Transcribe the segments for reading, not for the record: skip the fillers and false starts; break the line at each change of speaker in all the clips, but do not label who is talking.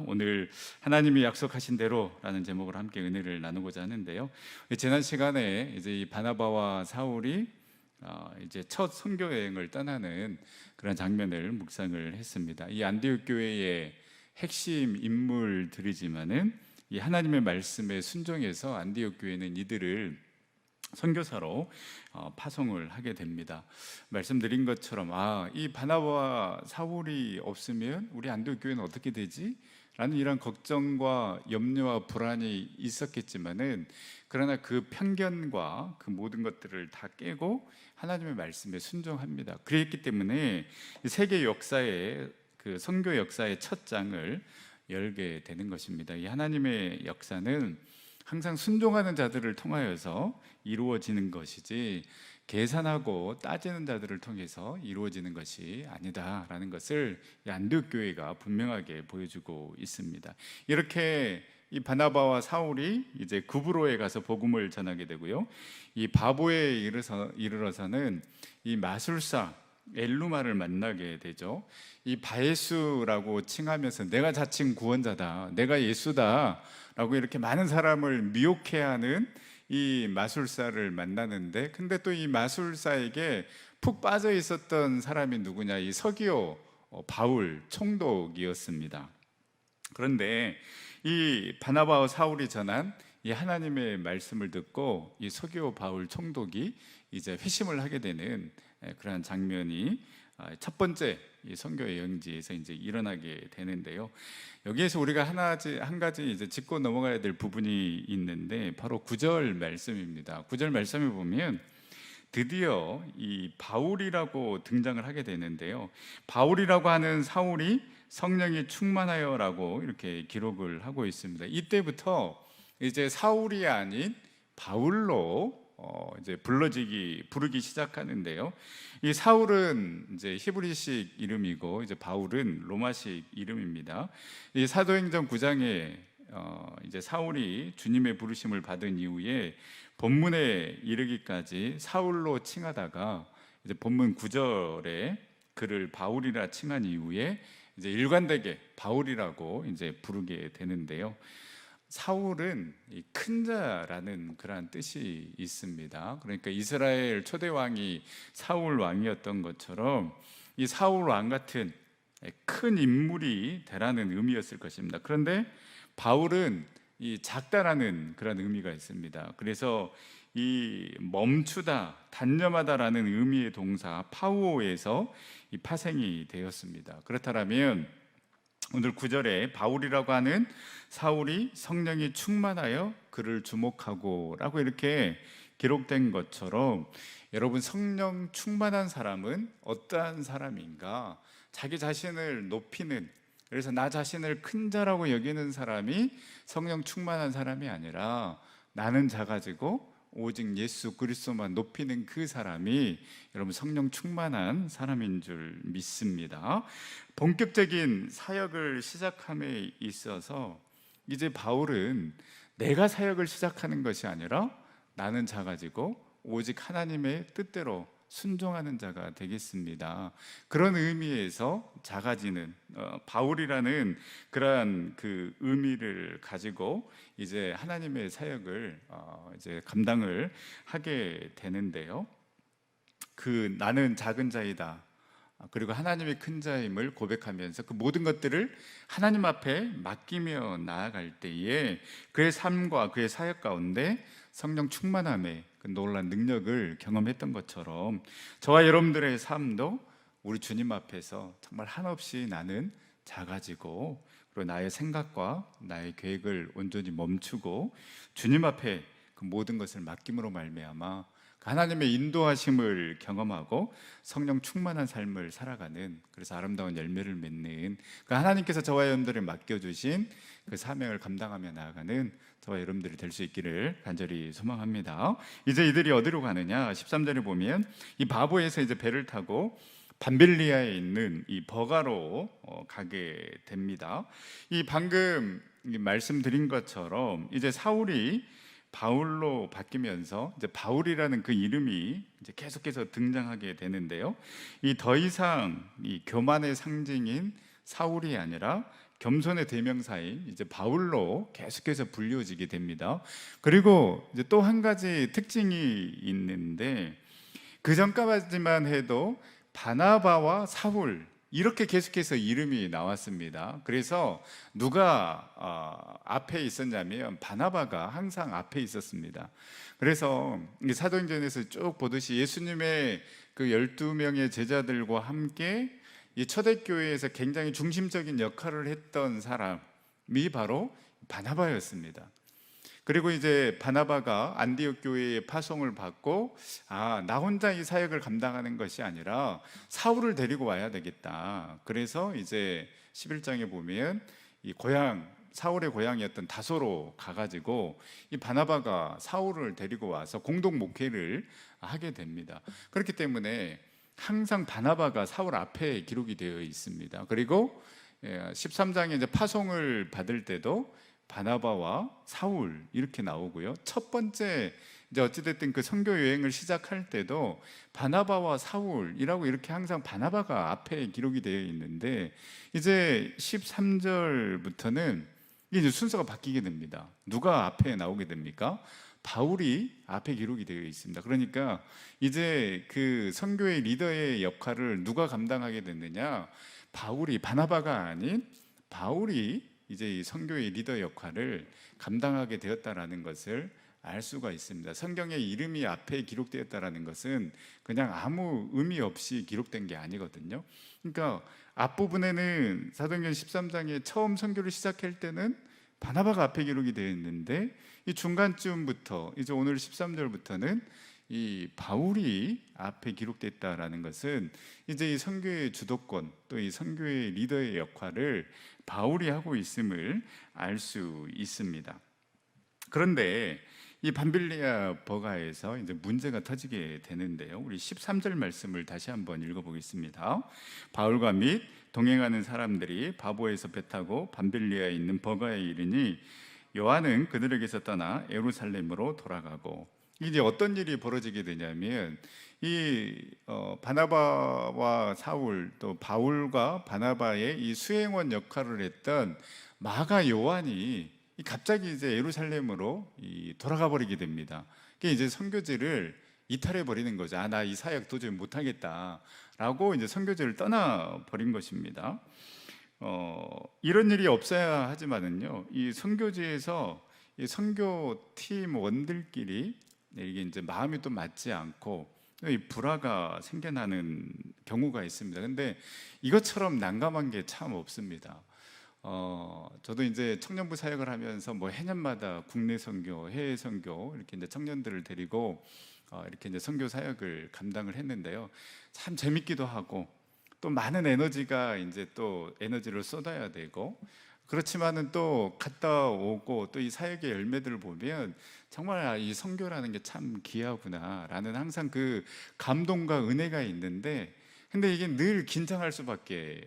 오늘 하나님이 약속하신 대로라는 제목으로 함께 은혜를 나누고자 하는데요. 지난 시간에 이제 이 바나바와 사울이 이제 첫 선교 여행을 떠나는 그런 장면을 묵상을 했습니다. 이 안디옥 교회의 핵심 인물들이지만은 이 하나님의 말씀에 순종해서 안디옥 교회는 이들을 선교사로 파송을 하게 됩니다. 말씀드린 것처럼 이 바나바와 사울이 없으면 우리 안디옥 교회는 어떻게 되지? 라는 이런 걱정과 염려와 불안이 있었겠지만은 그러나 그 편견과 그 모든 것들을 다 깨고 하나님의 말씀에 순종합니다. 그랬기 때문에 세계 역사의 그 선교 역사의 첫 장을 열게 되는 것입니다. 이 하나님의 역사는 항상 순종하는 자들을 통하여서 이루어지는 것이지 계산하고 따지는 자들을 통해서 이루어지는 것이 아니다라는 것을 이 안디옥 교회가 분명하게 보여주고 있습니다. 이렇게 이 바나바와 사울이 이제 구브로에 가서 복음을 전하게 되고요. 이 바보에 이르러서는 이 마술사 엘루마를 만나게 되죠. 이 바예수라고 칭하면서 내가 자칭 구원자다, 내가 예수다라고 이렇게 많은 사람을 미혹해하는 이 마술사를 만나는데, 근데 또 이 마술사에게 푹 빠져 있었던 사람이 누구냐? 이 서기오 바울 총독이었습니다. 그런데 이 바나바와 사울이 전한 이 하나님의 말씀을 듣고 이 서기오 바울 총독이 이제 회심을 하게 되는 그런 장면이 첫 번째 이 선교 여행지에서 이제 일어나게 되는데요. 여기에서 우리가 한 가지 이제 짚고 넘어가야 될 부분이 있는데 바로 9절 말씀입니다. 9절 말씀을 보면 드디어 이 바울이라고 등장을 하게 되는데요. 바울이라고 하는 사울이 성령이 충만하여라고 이렇게 기록을 하고 있습니다. 이때부터 이제 사울이 아닌 바울로 이제 부르기 시작하는데요. 이 사울은 이제 히브리식 이름이고 이제 바울은 로마식 이름입니다. 이 사도행전 9장에 이제 사울이 주님의 부르심을 받은 이후에 본문에 이르기까지 사울로 칭하다가 이제 본문 9절에 그를 바울이라 칭한 이후에 이제 일관되게 바울이라고 이제 부르게 되는데요. 사울은 큰 자라는 그러한 뜻이 있습니다. 그러니까 이스라엘 초대 왕이 사울 왕이었던 것처럼 이 사울 왕 같은 큰 인물이 되라는 의미였을 것입니다. 그런데 바울은 이 작다라는 그런 의미가 있습니다. 그래서 이 멈추다, 단념하다라는 의미의 동사 파우오에서 이 파생이 되었습니다. 그렇다면 오늘 9절에 바울이라고 하는 사울이 성령이 충만하여 그를 주목하고 라고 이렇게 기록된 것처럼, 여러분 성령 충만한 사람은 어떠한 사람인가? 자기 자신을 높이는, 그래서 나 자신을 큰 자라고 여기는 사람이 성령 충만한 사람이 아니라 나는 작아지고 오직 예수 그리스도만 높이는 그 사람이 여러분 성령 충만한 사람인 줄 믿습니다. 본격적인 사역을 시작함에 있어서 이제 바울은 내가 사역을 시작하는 것이 아니라 나는 작아지고 오직 하나님의 뜻대로 순종하는 자가 되겠습니다. 그런 의미에서 작아지는 바울이라는 그러한 그 의미를 가지고 이제 하나님의 사역을 이제 감당을 하게 되는데요. 그 나는 작은 자이다, 그리고 하나님의 큰 자임을 고백하면서 그 모든 것들을 하나님 앞에 맡기며 나아갈 때에 그의 삶과 그의 사역 가운데 성령 충만함의 그 놀라운 능력을 경험했던 것처럼 저와 여러분들의 삶도 우리 주님 앞에서 정말 한없이 나는 작아지고, 그리고 나의 생각과 나의 계획을 온전히 멈추고 주님 앞에 그 모든 것을 맡김으로 말미암아 하나님의 인도하심을 경험하고 성령 충만한 삶을 살아가는, 그래서 아름다운 열매를 맺는 그 하나님께서 저와 여러분들을 맡겨주신 그 사명을 감당하며 나아가는 저와 여러분들이 될 수 있기를 간절히 소망합니다. 이제 이들이 어디로 가느냐? 13절에 보면 이 바보에서 이제 배를 타고 밤빌리아에 있는 이 버가로 가게 됩니다. 이 방금 말씀드린 것처럼 이제 사울이 바울로 바뀌면서 이제 바울이라는 그 이름이 이제 계속해서 등장하게 되는데요. 이 더 이상 이 교만의 상징인 사울이 아니라 겸손의 대명사인 이제 바울로 계속해서 불리워지게 됩니다. 그리고 이제 또 한 가지 특징이 있는데, 그 전까지만 해도 바나바와 사울 이렇게 계속해서 이름이 나왔습니다. 그래서 누가 앞에 있었냐면 바나바가 항상 앞에 있었습니다. 그래서 사도행전에서 쭉 보듯이 예수님의 그 12명의 제자들과 함께 이 초대교회에서 굉장히 중심적인 역할을 했던 사람이 바로 바나바였습니다. 그리고 이제 바나바가 안디옥 교회의 파송을 받고, 나 혼자 이 사역을 감당하는 것이 아니라 사울을 데리고 와야 되겠다. 그래서 이제 11장에 보면 이 사울의 고향이었던 다소로 가가지고 이 바나바가 사울을 데리고 와서 공동 목회를 하게 됩니다. 그렇기 때문에 항상 바나바가 사울 앞에 기록이 되어 있습니다. 그리고 13장에 이제 파송을 받을 때도 바나바와 사울 이렇게 나오고요. 첫 번째 이제 어찌됐든 그 선교 여행을 시작할 때도 바나바와 사울이라고 이렇게 항상 바나바가 앞에 기록이 되어 있는데, 이제 13절부터는 이제 순서가 바뀌게 됩니다. 누가 앞에 나오게 됩니까? 바울이 앞에 기록이 되어 있습니다. 그러니까 이제 그 선교의 리더의 역할을 누가 감당하게 됐느냐? 바나바가 아닌 바울이 이제 이 선교의 리더 역할을 감당하게 되었다라는 것을 알 수가 있습니다. 성경의 이름이 앞에 기록되었다라는 것은 그냥 아무 의미 없이 기록된 게 아니거든요. 그러니까 앞부분에는 사도행전 13장에 처음 선교를 시작할 때는 바나바가 앞에 기록이 되어 있는데, 이 중간쯤부터 이제 오늘 13절부터는 이 바울이 앞에 기록됐다라는 것은 이제 이 선교의 주도권, 또 이 선교의 리더의 역할을 바울이 하고 있음을 알 수 있습니다. 그런데 이 밤빌리아 버가에서 이제 문제가 터지게 되는데요. 우리 13절 말씀을 다시 한번 읽어보겠습니다. 바울과 및 동행하는 사람들이 바보에서 배 타고 밤빌리아에 있는 버가에 이르니 요한은 그들에게서 떠나 예루살렘으로 돌아가고, 이제 어떤 일이 벌어지게 되냐면 이 바나바와 사울, 또 바울과 바나바의 이 수행원 역할을 했던 마가 요한이 갑자기 이제 예루살렘으로 돌아가 버리게 됩니다. 그게 이제 선교지를 이탈해 버리는 거죠. 나 이 사역 도저히 못 하겠다라고 이제 선교지를 떠나 버린 것입니다. 이런 일이 없어야 하지만은요, 이 선교지에서 이 선교팀 원들끼리 이게 이제 마음이 또 맞지 않고 이 불화가 생겨나는 경우가 있습니다. 근데 이것처럼 난감한 게 참 없습니다. 저도 이제 청년부 사역을 하면서 뭐 해년마다 국내 선교, 해외 선교 이렇게 이제 청년들을 데리고 이렇게 이제 선교 사역을 감당을 했는데요. 참 재밌기도 하고 또 많은 에너지가 이제 또 에너지를 쏟아야 되고, 그렇지만은 또 갔다 오고 또 이 사역의 열매들을 보면 정말 이 선교라는 게 참 귀하구나라는 항상 그 감동과 은혜가 있는데, 근데 이게 늘 긴장할 수밖에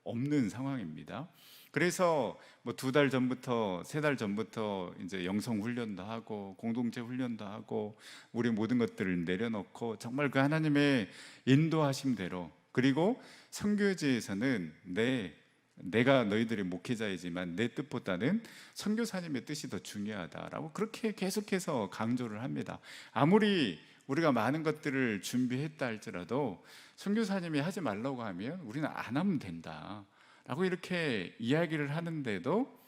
없는 상황입니다. 그래서 뭐 2달 전부터 3달 전부터 이제 영성 훈련도 하고 공동체 훈련도 하고 우리 모든 것들을 내려놓고 정말 그 하나님의 인도하심대로, 그리고 선교지에서는 내가 너희들의 목회자이지만 내 뜻보다는 선교사님의 뜻이 더 중요하다라고 그렇게 계속해서 강조를 합니다. 아무리 우리가 많은 것들을 준비했다 할지라도 선교사님이 하지 말라고 하면 우리는 안 하면 된다라고 이렇게 이야기를 하는데도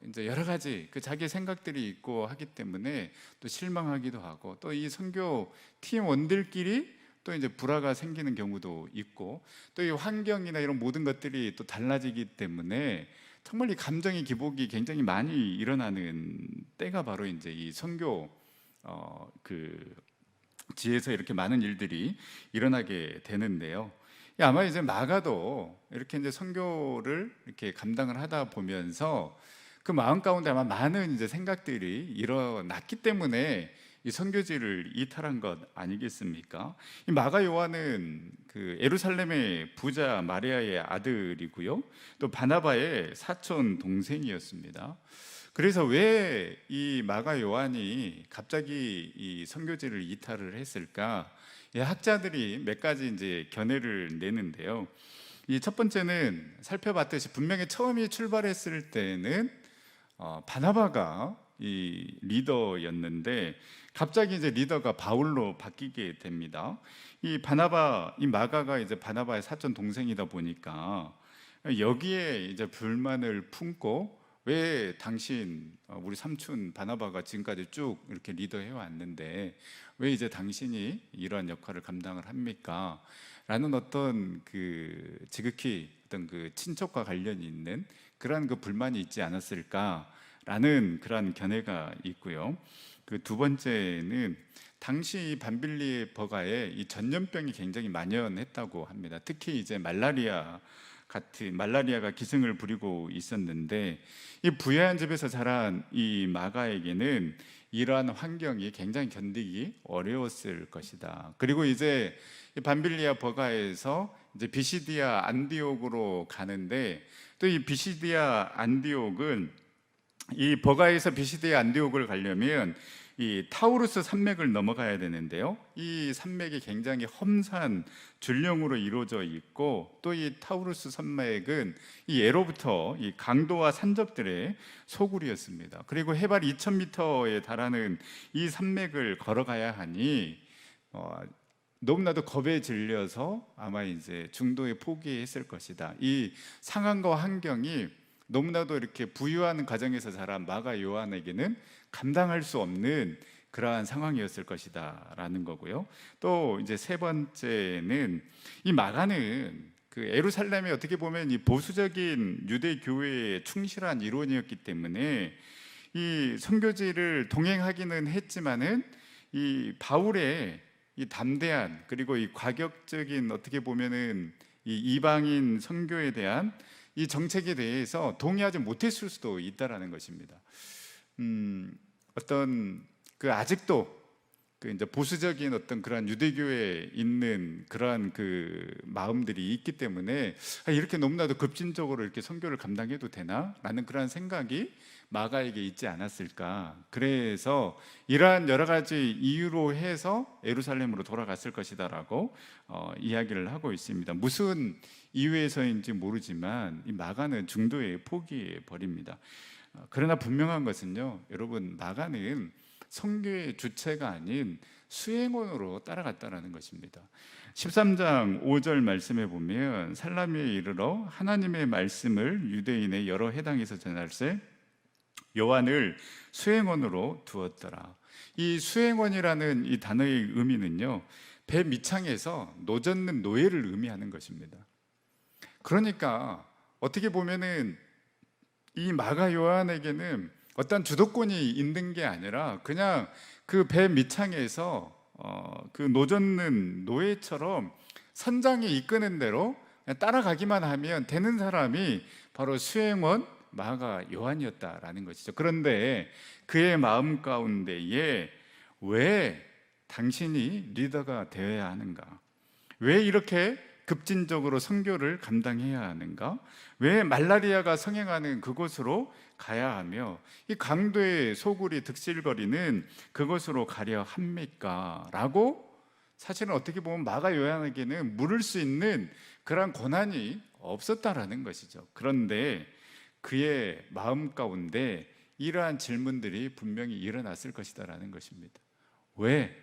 이제 여러 가지 그 자기 생각들이 있고 하기 때문에 또 실망하기도 하고, 또 이 선교 팀원들끼리 또 이제 불화가 생기는 경우도 있고, 또 이 환경이나 이런 모든 것들이 또 달라지기 때문에 정말 이 감정의 기복이 굉장히 많이 일어나는 때가 바로 이제 이 선교 그 지에서 이렇게 많은 일들이 일어나게 되는데요. 아마 이제 마가도 이렇게 이제 선교를 이렇게 감당을 하다 보면서 그 마음 가운데 아마 많은 이제 생각들이 일어났기 때문에 이 선교지를 이탈한 것 아니겠습니까? 이 마가 요한은 그 예루살렘의 부자 마리아의 아들이고요, 또 바나바의 사촌 동생이었습니다. 그래서 왜 이 마가 요한이 갑자기 이 선교지를 이탈을 했을까? 학자들이 몇 가지 이제 견해를 내는데요. 이 첫 번째는 살펴봤듯이 분명히 처음에 출발했을 때는 바나바가 이 리더였는데 갑자기 이제 리더가 바울로 바뀌게 됩니다. 이 바나바, 이 마가가 이제 바나바의 사촌 동생이다 보니까 여기에 이제 불만을 품고, 왜 당신 우리 삼촌 바나바가 지금까지 쭉 이렇게 리더해 왔는데 왜 이제 당신이 이러한 역할을 감당을 합니까? 라는 어떤 그 지극히 어떤 그 친척과 관련이 있는 그러한 그 불만이 있지 않았을까라는 그러한 견해가 있고요. 그 두 번째는 당시 밤빌리의 버가에 이 전염병이 굉장히 만연했다고 합니다. 특히 이제 말라리아가 기승을 부리고 있었는데, 이 부유한 집에서 자란 이 마가에게는 이러한 환경이 굉장히 견디기 어려웠을 것이다. 그리고 이제 밤빌리아 버가에서 이제 비시디아 안디옥으로 가는데, 또 이 비시디아 안디옥은, 이 버가에서 비시디아 안디옥을 가려면 이 타우루스 산맥을 넘어가야 되는데요, 이 산맥이 굉장히 험산 줄령으로 이루어져 있고, 또 이 타우루스 산맥은 이 예로부터 이 강도와 산적들의 소굴이었습니다. 그리고 해발 2000m에 달하는 이 산맥을 걸어가야 하니 너무나도 겁에 질려서 아마 이제 중도에 포기했을 것이다. 이 상황과 환경이 너무나도 이렇게 부유한 가정에서 자란 마가 요한에게는 감당할 수 없는 그러한 상황이었을 것이다라는 거고요. 또 이제 세 번째는, 이 마가는 그 예루살렘이 어떻게 보면 이 보수적인 유대 교회에 충실한 일원이었기 때문에 이 선교지를 동행하기는 했지만은 이 바울의 이 담대한, 그리고 이 과격적인, 어떻게 보면은 이 이방인 선교에 대한 이 정책에 대해서 동의하지 못했을 수도 있다라는 것입니다. 어떤 그 아직도 그 이제 보수적인 어떤 그런 유대교에 있는 그러한 그 마음들이 있기 때문에 이렇게 너무나도 급진적으로 이렇게 선교를 감당해도 되나라는 그런 생각이 마가에게 있지 않았을까. 그래서 이러한 여러 가지 이유로 해서 예루살렘으로 돌아갔을 것이다라고 이야기를 하고 있습니다. 무슨 이유에서인지 모르지만 이 마가는 중도에 포기해 버립니다. 그러나 분명한 것은요, 여러분, 마가는 선교의 주체가 아닌 수행원으로 따라갔다라는 것입니다. 13장 5절 말씀에 보면, 살라미에 이르러 하나님의 말씀을 유대인의 여러 해당에서 전할세 요한을 수행원으로 두었더라. 이 수행원이라는 이 단어의 의미는요, 배 밑창에서 노젓는 노예를 의미하는 것입니다. 그러니까 어떻게 보면은 이 마가 요한에게는 어떤 주도권이 있는 게 아니라 그냥 그 배 밑창에서 그 노젓는 노예처럼 선장이 이끄는 대로 따라가기만 하면 되는 사람이 바로 수행원 마가 요한이었다라는 것이죠. 그런데 그의 마음 가운데에 왜 당신이 리더가 되어야 하는가? 왜 이렇게 급진적으로 선교를 감당해야 하는가? 왜 말라리아가 성행하는 그곳으로 가야 하며 이 강도의 소굴이 득실거리는 그곳으로 가려 합니까? 라고 사실은 어떻게 보면 마가 요한에게는 물을 수 있는 그런 권한이 없었다라는 것이죠. 그런데 그의 마음 가운데 이러한 질문들이 분명히 일어났을 것이다라는 것입니다. 왜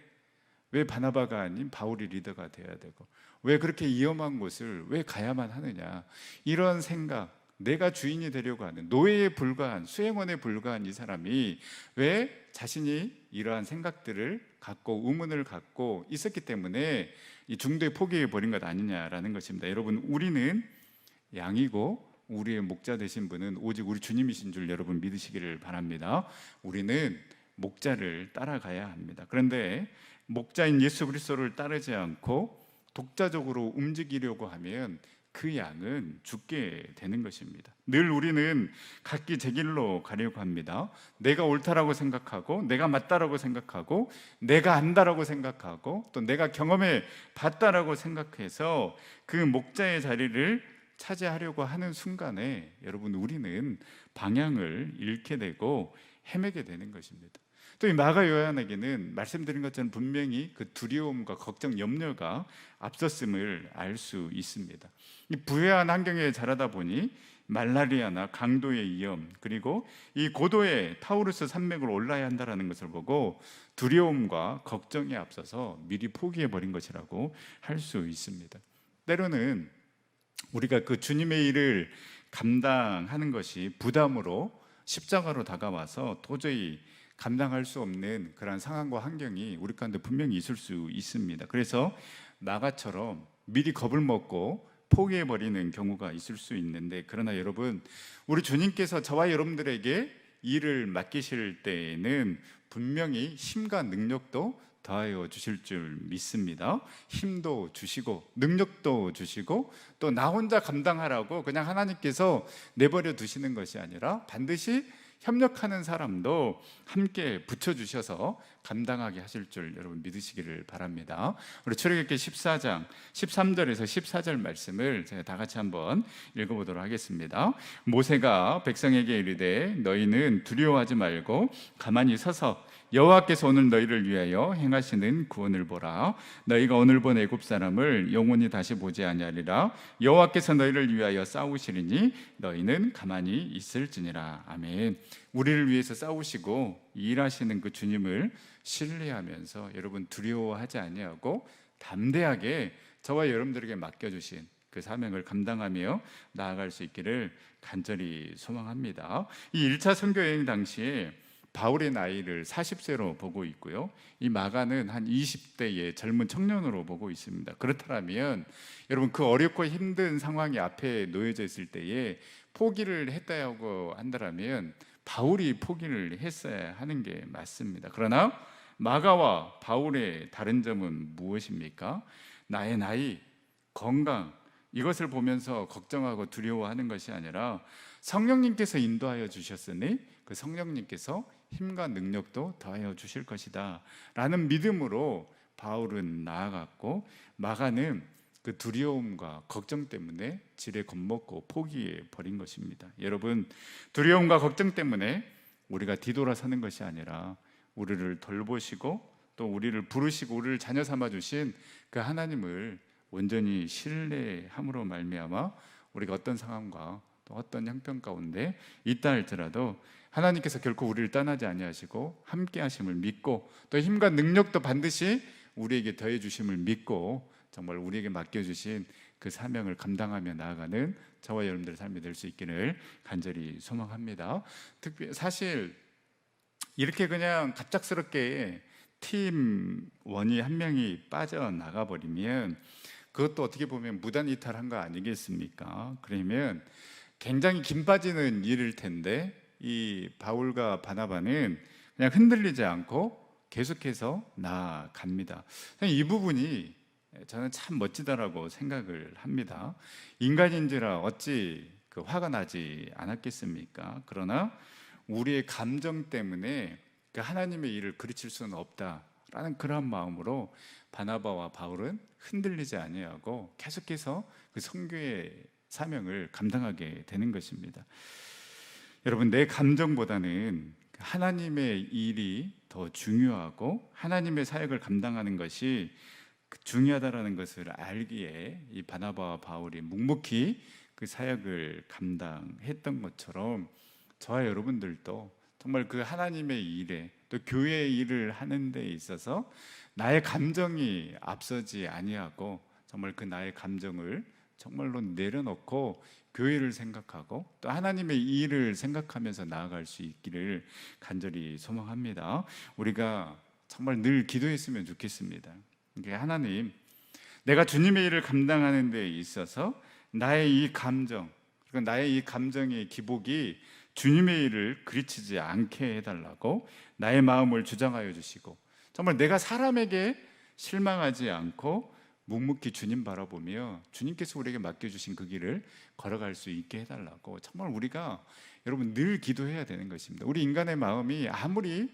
바나바가 아닌 바울이 리더가 되어야 되고, 왜 그렇게 위험한 곳을 왜 가야만 하느냐, 이런 생각, 내가 주인이 되려고 하는 노예에 불과한, 수행원에 불과한 이 사람이 왜 자신이 이러한 생각들을 갖고 의문을 갖고 있었기 때문에 이 중도에 포기해 버린 것 아니냐라는 것입니다. 여러분, 우리는 양이고 우리의 목자 되신 분은 오직 우리 주님이신 줄 여러분 믿으시기를 바랍니다. 우리는 목자를 따라가야 합니다. 그런데 목자인 예수 그리스도를 따르지 않고 독자적으로 움직이려고 하면 그 양은 죽게 되는 것입니다. 늘 우리는 각기 제 길로 가려고 합니다. 내가 옳다라고 생각하고, 내가 맞다라고 생각하고, 내가 안다라고 생각하고, 또 내가 경험해 봤다라고 생각해서 그 목자의 자리를 차지하려고 하는 순간에 여러분, 우리는 방향을 잃게 되고 헤매게 되는 것입니다. 또 이 마가 요한에게는 말씀드린 것처럼 분명히 그 두려움과 걱정, 염려가 앞섰음을 알 수 있습니다. 이 부유한 환경에 자라다 보니 말라리아나 강도의 위험, 그리고 이 고도의 타우루스 산맥을 올라야 한다는 것을 보고 두려움과 걱정에 앞서서 미리 포기해 버린 것이라고 할 수 있습니다. 때로는 우리가 그 주님의 일을 감당하는 것이 부담으로 십자가로 다가와서 도저히 감당할 수 없는 그런 상황과 환경이 우리 가운데 분명히 있을 수 있습니다. 그래서 나가처럼 미리 겁을 먹고 포기해버리는 경우가 있을 수 있는데, 그러나 여러분, 우리 주님께서 저와 여러분들에게 일을 맡기실 때에는 분명히 힘과 능력도 더하여 주실 줄 믿습니다. 힘도 주시고 능력도 주시고, 또 나 혼자 감당하라고 그냥 하나님께서 내버려 두시는 것이 아니라 반드시 협력하는 사람도 함께 붙여주셔서 감당하게 하실 줄 여러분 믿으시기를 바랍니다. 우리 출애굽기 14장 13절에서 14절 말씀을 제가 다 같이 한번 읽어보도록 하겠습니다. 모세가 백성에게 이르되 너희는 두려워하지 말고 가만히 서서 여호와께서 오늘 너희를 위하여 행하시는 구원을 보라. 너희가 오늘 본 애굽 사람을 영원히 다시 보지 아니하리라. 여호와께서 너희를 위하여 싸우시리니 너희는 가만히 있을지니라. 아멘. 우리를 위해서 싸우시고 일하시는 그 주님을 신뢰하면서 여러분 두려워하지 아니하고 담대하게 저와 여러분들에게 맡겨주신 그 사명을 감당하며 나아갈 수 있기를 간절히 소망합니다. 이 1차 선교 여행 당시에 바울의 나이를 40세로 보고 있고요, 이 마가는 한 20대의 젊은 청년으로 보고 있습니다. 그렇다면 여러분, 그 어렵고 힘든 상황이 앞에 놓여져 있을 때에 포기를 했다고 한다면 바울이 포기를 했어야 하는 게 맞습니다. 그러나 마가와 바울의 다른 점은 무엇입니까? 나의 나이, 건강, 이것을 보면서 걱정하고 두려워하는 것이 아니라 성령님께서 인도하여 주셨으니 그 성령님께서 힘과 능력도 더하여 주실 것이다 라는 믿음으로 바울은 나아갔고, 마가는 그 두려움과 걱정 때문에 지레 겁먹고 포기해 버린 것입니다. 여러분, 두려움과 걱정 때문에 우리가 뒤돌아서는 것이 아니라 우리를 돌보시고 또 우리를 부르시고 우리를 자녀 삼아 주신 그 하나님을 온전히 신뢰함으로 말미암아 우리가 어떤 상황과 또 어떤 형편 가운데 있다 할지라도 하나님께서 결코 우리를 떠나지 아니하시고 함께 하심을 믿고, 또 힘과 능력도 반드시 우리에게 더해 주심을 믿고 정말 우리에게 맡겨주신 그 사명을 감당하며 나아가는 저와 여러분들의 삶이 될 수 있기를 간절히 소망합니다. 사실 이렇게 그냥 갑작스럽게 팀원이 한 명이 빠져나가 버리면 그것도 어떻게 보면 무단이탈한 거 아니겠습니까? 그러면 굉장히 긴 빠지는 일일 텐데 이 바울과 바나바는 그냥 흔들리지 않고 계속해서 나아갑니다. 이 부분이 저는 참 멋지다라고 생각을 합니다. 인간인지라 어찌 그 화가 나지 않았겠습니까? 그러나 우리의 감정 때문에 그 하나님의 일을 그르칠 수는 없다라는 그러한 마음으로 바나바와 바울은 흔들리지 아니하고 계속해서 그 선교의 사명을 감당하게 되는 것입니다. 여러분, 내 감정보다는 하나님의 일이 더 중요하고 하나님의 사역을 감당하는 것이 중요하다라는 것을 알기에 이 바나바와 바울이 묵묵히 그 사역을 감당했던 것처럼 저와 여러분들도 정말 그 하나님의 일에 또 교회의 일을 하는 데 있어서 나의 감정이 앞서지 아니하고 정말 그 나의 감정을 정말로 내려놓고 교회를 생각하고 또 하나님의 일을 생각하면서 나아갈 수 있기를 간절히 소망합니다. 우리가 정말 늘 기도했으면 좋겠습니다. 하나님, 내가 주님의 일을 감당하는 데 있어서 나의 이 감정, 그리고 나의 이 감정의 기복이 주님의 일을 그르치지 않게 해달라고 나의 마음을 주장하여 주시고, 정말 내가 사람에게 실망하지 않고 묵묵히 주님 바라보며 주님께서 우리에게 맡겨주신 그 길을 걸어갈 수 있게 해달라고 정말 우리가 여러분 늘 기도해야 되는 것입니다. 우리 인간의 마음이 아무리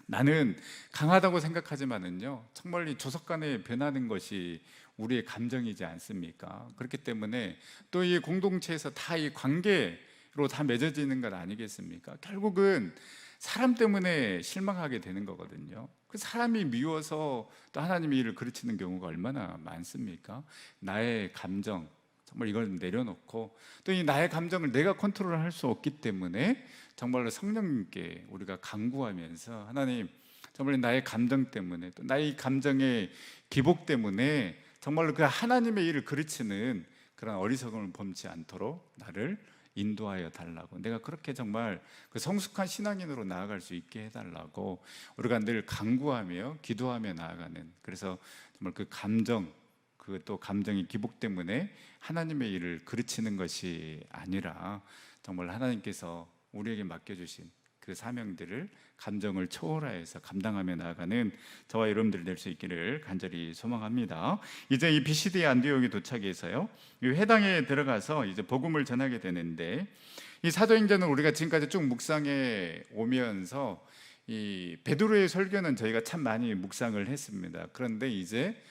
나는 강하다고 생각하지만은요, 정말 이 조속간에 변하는 것이 우리의 감정이지 않습니까? 그렇기 때문에 또 이 공동체에서 다 이 관계, 다 맺어지는 것 아니겠습니까? 결국은 사람 때문에 실망하게 되는 거거든요. 그 사람이 미워서 또 하나님의 일을 그르치는 경우가 얼마나 많습니까? 나의 감정, 정말 이걸 내려놓고 또 이 나의 감정을 내가 컨트롤할 수 없기 때문에 정말로 성령님께 우리가 간구하면서 하나님, 정말 나의 감정 때문에 또 나의 감정의 기복 때문에 정말로 그 하나님의 일을 그르치는 그런 어리석음을 범치 않도록 나를 인도하여 달라고, 내가 그렇게 정말 그 성숙한 신앙인으로 나아갈 수 있게 해달라고 우리가 늘 간구하며 기도하며 나아가는, 그래서 정말 그 감정, 그 또 감정의 기복 때문에 하나님의 일을 그르치는 것이 아니라 정말 하나님께서 우리에게 맡겨주신 그 사명들을 감정을 초월하여서 감당하며 나아가는 저와 여러분들 될 수 있기를 간절히 소망합니다. 이제 이 비시디 안디옥에 도착해서요, 이 회당에 들어가서 이제 복음을 전하게 되는데, 이 사도행전은 우리가 지금까지 쭉 묵상해 오면서 이 베드로의 설교는 저희가 참 많이 묵상을 했습니다. 그런데 이제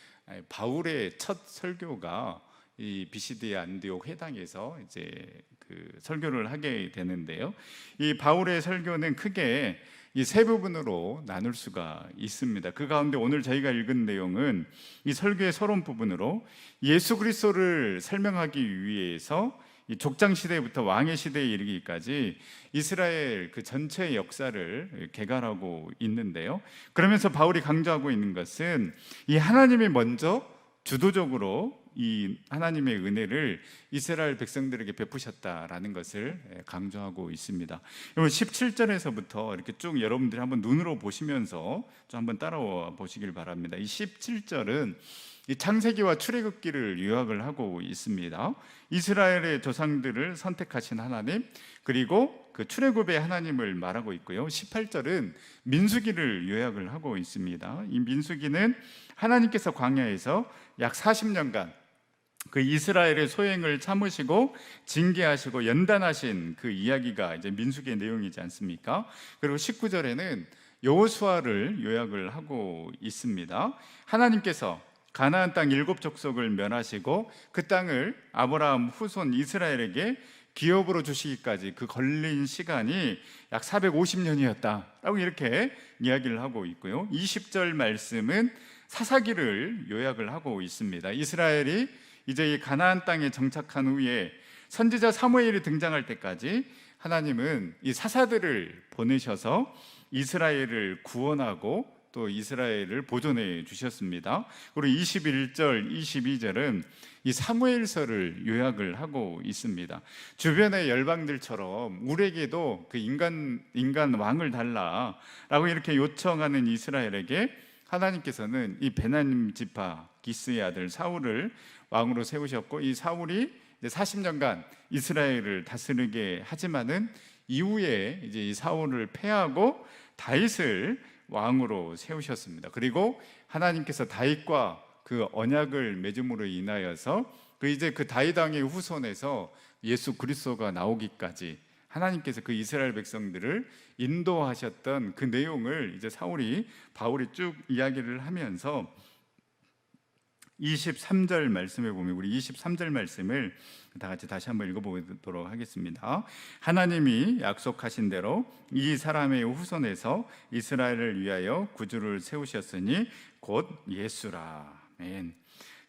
바울의 첫 설교가 이 비시디 안디옥 회당에서 이제 그 설교를 하게 되는데요, 이 바울의 설교는 크게 이 세 부분으로 나눌 수가 있습니다. 그 가운데 오늘 저희가 읽은 내용은 이 설교의 서론 부분으로 예수 그리스도를 설명하기 위해서 이 족장 시대부터 왕의 시대에 이르기까지 이스라엘 그 전체의 역사를 개괄하고 있는데요, 그러면서 바울이 강조하고 있는 것은 이 하나님이 먼저 주도적으로 이 하나님의 은혜를 이스라엘 백성들에게 베푸셨다라는 것을 강조하고 있습니다. 17절에서부터 이렇게 쭉 여러분들이 한번 눈으로 보시면서 좀 한번 따라와 보시길 바랍니다. 이 17절은 이 창세기와 출애굽기를 요약을 하고 있습니다. 이스라엘의 조상들을 선택하신 하나님, 그리고 그 출애굽의 하나님을 말하고 있고요, 18절은 민수기를 요약을 하고 있습니다. 이 민수기는 하나님께서 광야에서 약 40년간 그 이스라엘의 소행을 참으시고 징계하시고 연단하신 그 이야기가 이제 민수기의 내용이지 않습니까? 그리고 19절에는 여호수아를 요약을 하고 있습니다. 하나님께서 가나안 땅 7족속을 멸하시고 그 땅을 아브라함 후손 이스라엘에게 기업으로 주시기까지 그 걸린 시간이 약 450년이었다라고 이렇게 이야기를 하고 있고요, 20절 말씀은 사사기를 요약을 하고 있습니다. 이스라엘이 이제 이 가나안 땅에 정착한 후에 선지자 사무엘이 등장할 때까지 하나님은 이 사사들을 보내셔서 이스라엘을 구원하고 또 이스라엘을 보존해 주셨습니다. 그리고 21절, 22절은 이 사무엘서를 요약을 하고 있습니다. 주변의 열방들처럼 우리에게도 그 인간 왕을 달라라고 이렇게 요청하는 이스라엘에게 하나님께서는 이 베냐민 지파 기스의 아들 사울을 왕으로 세우셨고, 이 사울이 이제 40년간 이스라엘을 다스리게 하지만은 이후에 이제 이 사울을 패하고 다윗을 왕으로 세우셨습니다. 그리고 하나님께서 다윗과 그 언약을 맺음으로 인하여서 그 이제 그 다윗 왕의 후손에서 예수 그리스도가 나오기까지 하나님께서 그 이스라엘 백성들을 인도하셨던 그 내용을 이제 바울이 쭉 이야기를 하면서 23절 말씀에 보면, 우리 23절 말씀을 다 같이 다시 한번 읽어보도록 하겠습니다. 하나님이 약속하신 대로 이 사람의 후손에서 이스라엘을 위하여 구주를 세우셨으니 곧 예수라. 아멘.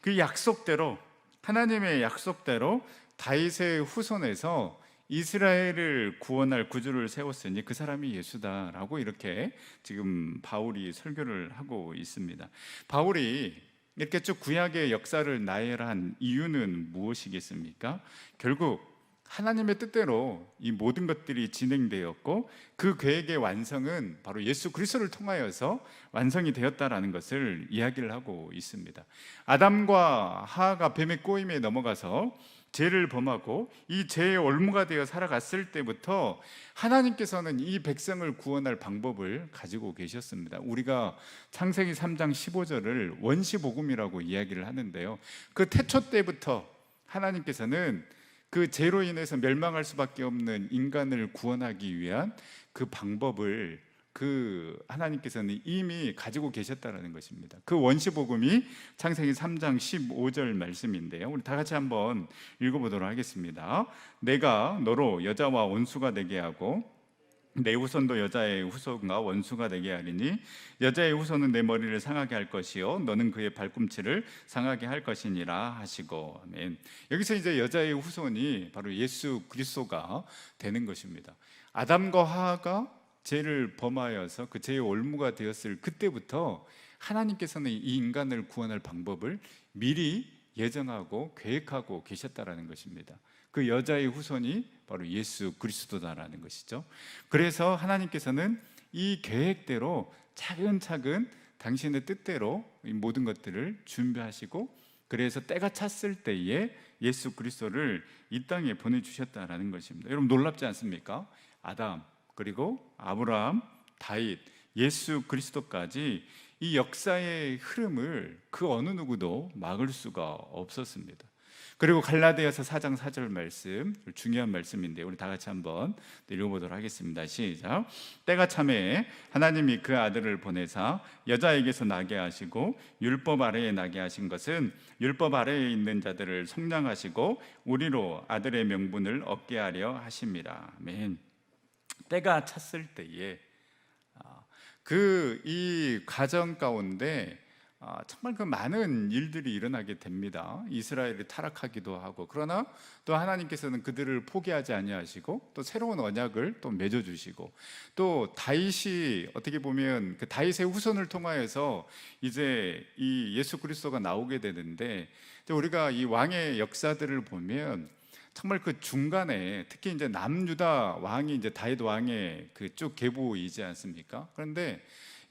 그 약속대로, 하나님의 약속대로 다윗의 후손에서 이스라엘을 구원할 구주를 세웠으니 그 사람이 예수다라고 이렇게 지금 바울이 설교를 하고 있습니다. 바울이 이렇게 쭉 구약의 역사를 나열한 이유는 무엇이겠습니까? 결국 하나님의 뜻대로 이 모든 것들이 진행되었고 그 계획의 완성은 바로 예수 그리스도를 통하여서 완성이 되었다라는 것을 이야기를 하고 있습니다. 아담과 하와가 뱀의 꼬임에 넘어가서 죄를 범하고 이 죄의 올무가 되어 살아갔을 때부터 하나님께서는 이 백성을 구원할 방법을 가지고 계셨습니다. 우리가 창세기 3장 15절을 원시복음이라고 이야기를 하는데요, 그 태초 때부터 하나님께서는 그 죄로 인해서 멸망할 수밖에 없는 인간을 구원하기 위한 그 방법을 그 하나님께서는 이미 가지고 계셨다라는 것입니다. 그 원시 복음이 창세기 3장 15절 말씀인데요. 우리 다 같이 한번 읽어보도록 하겠습니다. 내가 너로 여자와 원수가 되게 하고 내 후손도 여자의 후손과 원수가 되게 하리니 여자의 후손은 내 머리를 상하게 할 것이요 너는 그의 발꿈치를 상하게 할 것이니라 하시고. 아멘. 여기서 이제 여자의 후손이 바로 예수 그리스도가 되는 것입니다. 아담과 하와가 죄를 범하여서 그 죄의 올무가 되었을 그때부터 하나님께서는 이 인간을 구원할 방법을 미리 예정하고 계획하고 계셨다라는 것입니다. 그 여자의 후손이 바로 예수 그리스도다라는 것이죠. 그래서 하나님께서는 이 계획대로 차근차근 당신의 뜻대로 이 모든 것들을 준비하시고, 그래서 때가 찼을 때에 예수 그리스도를 이 땅에 보내주셨다라는 것입니다. 여러분 놀랍지 않습니까? 아담, 그리고 아브라함, 다윗, 예수 그리스도까지 이 역사의 흐름을 그 어느 누구도 막을 수가 없었습니다. 그리고 갈라디아서 4장 4절 말씀, 중요한 말씀인데 우리 다 같이 한번 읽어보도록 하겠습니다. 시작. 때가 차매 하나님이 그 아들을 보내사 여자에게서 나게 하시고 율법 아래에 나게 하신 것은 율법 아래에 있는 자들을 속량하시고 우리로 아들의 명분을 얻게 하려 하심이라. 아멘. 때가 찼을 때에 이 과정 가운데 정말 그 많은 일들이 일어나게 됩니다. 이스라엘이 타락하기도 하고, 그러나 또 하나님께서는 그들을 포기하지 아니하시고 또 새로운 언약을 또 맺어주시고, 또 다윗이 어떻게 보면 그 다윗의 후손을 통하여서 이제 이 예수 그리스도가 나오게 되는데, 우리가 이 왕의 역사들을 보면 정말 그 중간에 특히 이제 남유다 왕이 이제 다윗 왕의 그 쭉 계보이지 않습니까? 그런데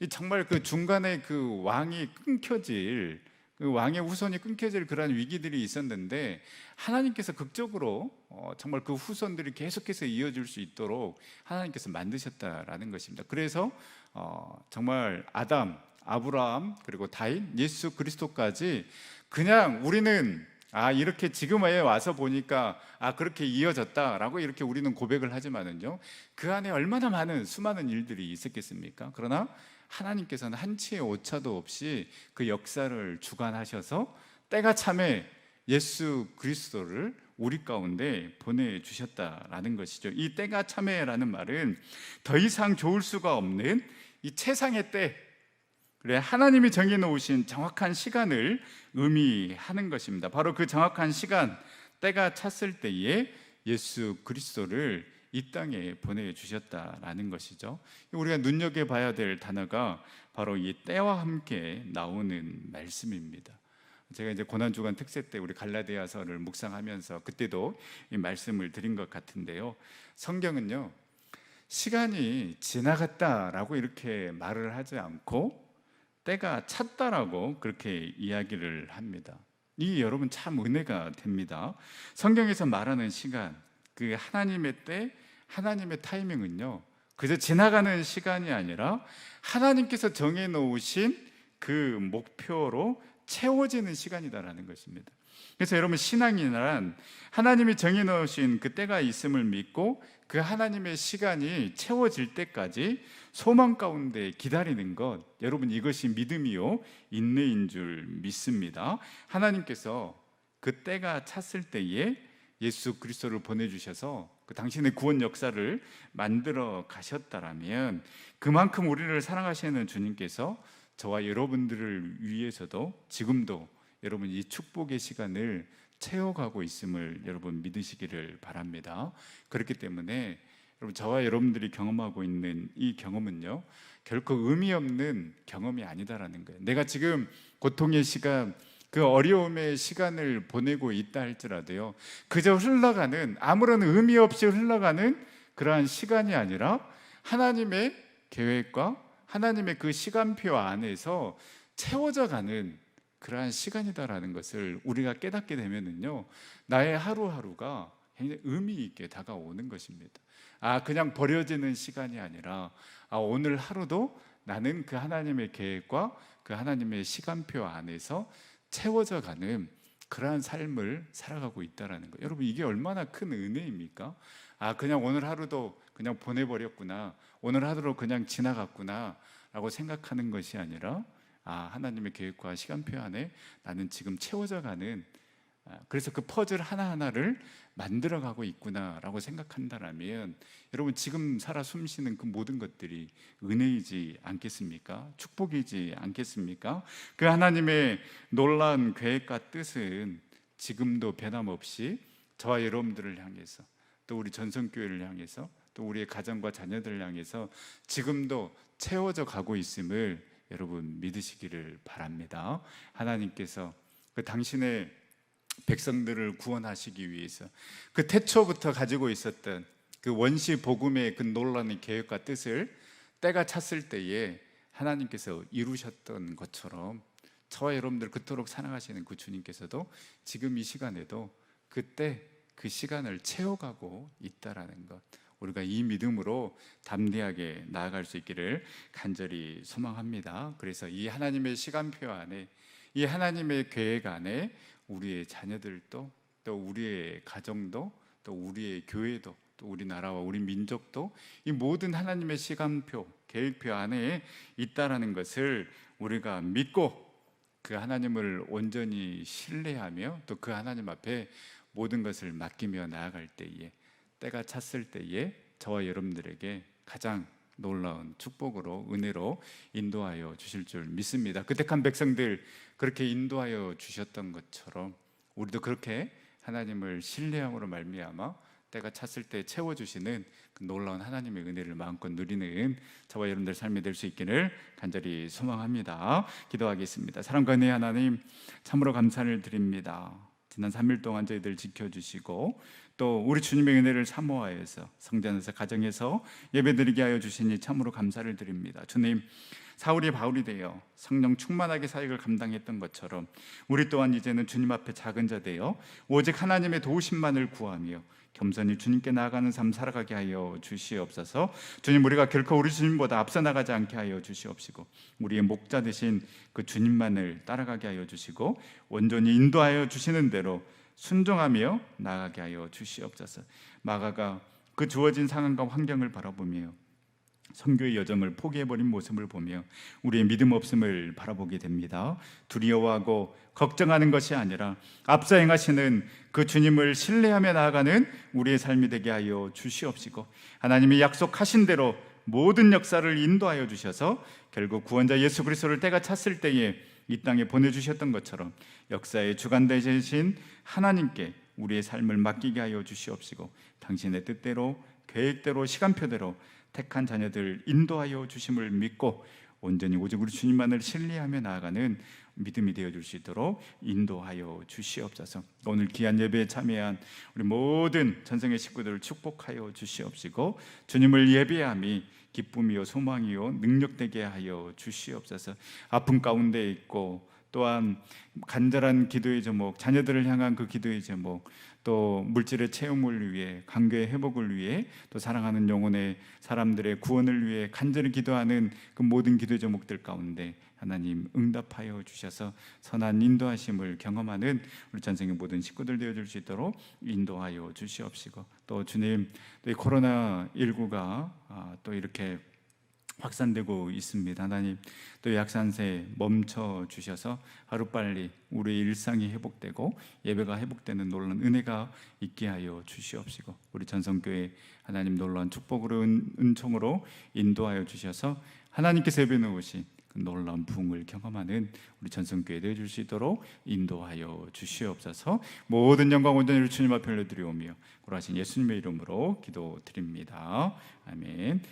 이 정말 그 중간에 그 왕이 끊겨질, 그 왕의 후손이 끊겨질 그러한 위기들이 있었는데 하나님께서 극적으로 정말 그 후손들이 계속해서 이어질 수 있도록 하나님께서 만드셨다라는 것입니다. 그래서 정말 아담, 아브라함, 그리고 다윗, 예수 그리스도까지 그냥 우리는 이렇게 지금에 와서 보니까 그렇게 이어졌다라고 이렇게 우리는 고백을 하지만은요, 그 안에 얼마나 많은 수많은 일들이 있었겠습니까? 그러나 하나님께서는 한치의 오차도 없이 그 역사를 주관하셔서 때가 참에 예수 그리스도를 우리 가운데 보내주셨다라는 것이죠. 이 때가 참에라는 말은 더 이상 좋을 수가 없는 이 최상의 때, 그래 하나님이 정해놓으신 정확한 시간을 의미하는 것입니다. 바로 그 정확한 시간, 때가 찼을 때에 예수 그리스도를 이 땅에 보내주셨다라는 것이죠. 우리가 눈여겨봐야 될 단어가 바로 이 때와 함께 나오는 말씀입니다. 제가 이제 고난주간 특세 때 우리 갈라디아서를 묵상하면서 그때도 이 말씀을 드린 것 같은데요, 성경은요 시간이 지나갔다라고 이렇게 말을 하지 않고 때가 찼다라고 그렇게 이야기를 합니다. 이 여러분 참 은혜가 됩니다. 성경에서 말하는 시간, 그 하나님의 때, 하나님의 타이밍은요 그저 지나가는 시간이 아니라 하나님께서 정해놓으신 그 목표로 채워지는 시간이다라는 것입니다. 그래서 여러분 신앙이란 하나님이 정해놓으신 그 때가 있음을 믿고 그 하나님의 시간이 채워질 때까지 소망 가운데 기다리는 것, 여러분 이것이 믿음이요 인내인 줄 믿습니다. 하나님께서 그 때가 찼을 때에 예수 그리스도를 보내주셔서 그 당신의 구원 역사를 만들어 가셨다라면 그만큼 우리를 사랑하시는 주님께서 저와 여러분들을 위해서도 지금도 여러분 이 축복의 시간을 채워가고 있음을 여러분 믿으시기를 바랍니다. 그렇기 때문에 여러분 저와 여러분들이 경험하고 있는 이 경험은요 결코 의미 없는 경험이 아니다라는 거예요. 내가 지금 고통의 시간, 그 어려움의 시간을 보내고 있다 할지라도요 그저 흘러가는, 아무런 의미 없이 흘러가는 그러한 시간이 아니라 하나님의 계획과 하나님의 그 시간표 안에서 채워져 가는 그러한 시간이다라는 것을 우리가 깨닫게 되면은요 나의 하루하루가 굉장히 의미 있게 다가오는 것입니다. 그냥 버려지는 시간이 아니라 오늘 하루도 나는 그 하나님의 계획과 그 하나님의 시간표 안에서 채워져 가는 그러한 삶을 살아가고 있다라는 거예요. 여러분 이게 얼마나 큰 은혜입니까? 그냥 오늘 하루도 그냥 보내버렸구나, 오늘 하루로 그냥 지나갔구나 라고 생각하는 것이 아니라 하나님의 계획과 시간표 안에 나는 지금 채워져 가는, 그래서 그 퍼즐 하나하나를 만들어가고 있구나라고 생각한다면 여러분, 지금 살아 숨쉬는 그 모든 것들이 은혜이지 않겠습니까? 축복이지 않겠습니까? 그 하나님의 놀라운 계획과 뜻은 지금도 변함없이 저와 여러분들을 향해서, 또 우리 전성교회를 향해서, 또 우리의 가정과 자녀들을 향해서 지금도 채워져 가고 있음을 여러분 믿으시기를 바랍니다. 하나님께서 그 당신의 백성들을 구원하시기 위해서 그 태초부터 가지고 있었던 그 원시 복음의 그 놀라운 계획과 뜻을 때가 찼을 때에 하나님께서 이루셨던 것처럼 저와 여러분들 그토록 사랑하시는 그 주님께서도 지금 이 시간에도 그때 그 시간을 채워가고 있다라는 것, 우리가 이 믿음으로 담대하게 나아갈 수 있기를 간절히 소망합니다. 그래서 이 하나님의 시간표 안에, 이 하나님의 계획 안에 우리의 자녀들도, 또 우리의 가정도, 또 우리의 교회도, 또 우리나라와 우리 민족도 이 모든 하나님의 시간표, 계획표 안에 있다라는 것을 우리가 믿고 그 하나님을 온전히 신뢰하며 또 그 하나님 앞에 모든 것을 맡기며 나아갈 때에, 때가 찼을 때에 저와 여러분들에게 가장 놀라운 축복으로, 은혜로 인도하여 주실 줄 믿습니다. 그 택한 백성들 그렇게 인도하여 주셨던 것처럼 우리도 그렇게 하나님을 신뢰함으로 말미암아 때가 찼을 때 채워주시는 그 놀라운 하나님의 은혜를 마음껏 누리는 저와 여러분들 삶이 될 수 있기를 간절히 소망합니다. 기도하겠습니다. 사랑과 은혜의 하나님, 참으로 감사를 드립니다. 지난 3일 동안 저희들 지켜주시고 또 우리 주님의 은혜를 사모하여서 성전에서, 가정에서 예배드리게 하여 주시니 참으로 감사를 드립니다. 주님, 사울이 바울이 되어 성령 충만하게 사역을 감당했던 것처럼 우리 또한 이제는 주님 앞에 작은 자 되어 오직 하나님의 도우심만을 구하며 겸손히 주님께 나아가는 삶 살아가게 하여 주시옵소서. 주님, 우리가 결코 우리 주님보다 앞서 나가지 않게 하여 주시옵시고 우리의 목자 되신 그 주님만을 따라가게 하여 주시고 온전히 인도하여 주시는 대로 순종하며 나아가게 하여 주시옵소서. 마가가 그 주어진 상황과 환경을 바라보며 선교의 여정을 포기해버린 모습을 보며 우리의 믿음 없음을 바라보게 됩니다. 두려워하고 걱정하는 것이 아니라 앞서 행하시는 그 주님을 신뢰하며 나아가는 우리의 삶이 되게 하여 주시옵시고 하나님이 약속하신 대로 모든 역사를 인도하여 주셔서 결국 구원자 예수 그리스도를 때가 찼을 때에 이 땅에 보내주셨던 것처럼 역사의 주관 되신 하나님께 우리의 삶을 맡기게 하여 주시옵시고 당신의 뜻대로, 계획대로, 시간표대로 택한 자녀들 인도하여 주심을 믿고 온전히 오직 우리 주님만을 신뢰하며 나아가는 믿음이 되어줄 수 있도록 인도하여 주시옵소서. 오늘 귀한 예배에 참여한 우리 모든 전성의 식구들을 축복하여 주시옵시고 주님을 예배함이 기쁨이요 소망이요 능력되게 하여 주시옵소서. 아픔 가운데 있고 또한 간절한 기도의 제목, 자녀들을 향한 그 기도의 제목, 또 물질의 채움을 위해, 관계의 회복을 위해, 또 사랑하는 영혼의 사람들의 구원을 위해 간절히 기도하는 그 모든 기도 제목들 가운데 하나님 응답하여 주셔서 선한 인도하심을 경험하는 우리 전생의 모든 식구들 되어줄 수 있도록 인도하여 주시옵시고 또 주님, 또 이 코로나19가 또 이렇게 확산되고 있습니다. 하나님, 또 약산세 멈춰 주셔서 하루빨리 우리의 일상이 회복되고 예배가 회복되는 놀라운 은혜가 있게 하여 주시옵시고 우리 전성교회 하나님 놀라운 축복으로 은총으로 인도하여 주셔서 하나님께서 예배 놓으신 그 놀라운 부흥을 경험하는 우리 전성교회 되어줄 수 있도록 인도하여 주시옵소서. 모든 영광 온전히 주님 앞에 올려드리오며 고라신 예수님의 이름으로 기도드립니다. 아멘.